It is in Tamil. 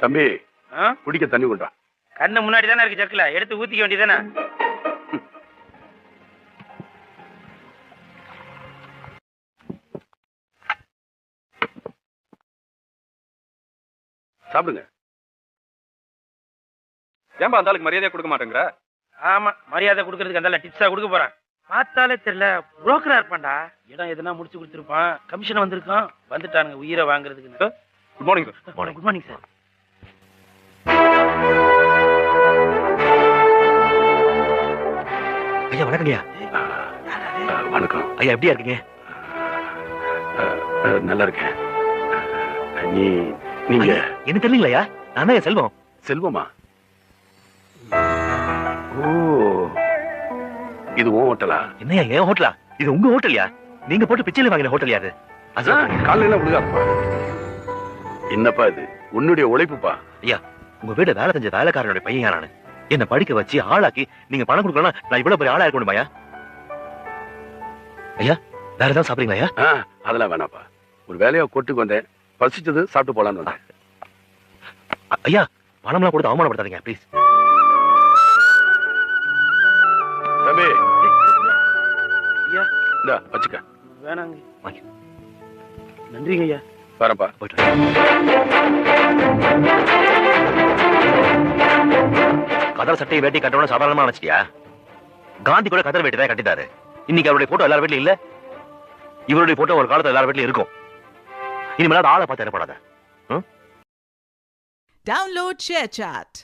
தம்பி குடிக்க தண்ணி கொண்டா. கண்ணு முன்னாடி தானே இருக்கு ஜக்குல, எடுத்து ஊத்திக்க வேண்டியதானே. சாப்பிடுங்க. ஏன்பா அந்த ஆளுக்கு மரியாதையா கொடுக்க மாட்டேங்கிற? ஆமா, மரியாதை கொடுக்கறதுக்கு அந்த டிப்ஸா கொடுக்க போறேன். பார்த்தாலே தெரியல, புரோக்கரா இருப்பான்டா. இடம் எதுனா முடிச்சு கொடுத்துருப்பான், கமிஷன் வந்திருக்கான். வந்துட்டானுங்க உயிரை வாங்குறதுக்கு. Good morning sir. Good morning sir. ஐயா வணக்கம் ஐயா. வணக்கம் ஐயா, எப்படியா இருக்கீங்க? நல்லா இருக்கேன். நீங்க என்ன தெரியலீங்களா ஐயா? நான் தான் செல்வம். செல்வமா? ஓ, இது உன் ஹோட்டலா? என்னையா என் ஹோட்டலா? இது உங்க ஹோட்டலியா? நீங்க போட்டு பிச்சையில வாங்கின ஹோட்டல் யாது? காலையில விடுதாப்பா. என்னப்பா இது? உன்னுடைய உழைப்புப்பா. ஐயா, உங்க வீடு வேலை செஞ்ச வேலைக்காரனுடைய பையன் நானு. என்ன படிக்க வச்சு ஆளாக்கி நீங்க பணம் கொடுக்கலாம், நான் இவ்வளவு பெரிய ஆளா இருக்கணுமா ஐயா? ஐயா, வேற ஏதாவது சாப்பிடுறீங்களா ஐயா? அதெல்லாம் வேணாப்பா. ஒரு வேலையா கொட்டுக்கு வந்தேன், பசிச்சது சாப்பிட்டு போலான்னு வந்தேன். ஐயா, பணம்லாம் கொடுத்து அவமானப்படுத்தாதீங்க ப்ளீஸ். தம்பி, ஐயா இந்தா வச்சுக்க. வேணாங்க. வாங்கி. நன்றிங்க ஐயா. வரப்பா. போயிட்டு வாங்க. கதர் சட்டையை வேட்டி கட்டணும் சாதாரணமா நினைச்சிட்டியா? காந்தி கூட கதர் வேட்டி தான் கட்டிட்டாரு. இன்னைக்கு அவருடைய போட்டோ எல்லார் வீட்லயும் இல்ல. இவருடைய போட்டோ ஒரு காலத்துல எல்லார் வீட்லயும் இருக்கும். இனிமேல் ஆளை பார்த்து ஏற்படாத. Download ShareChat.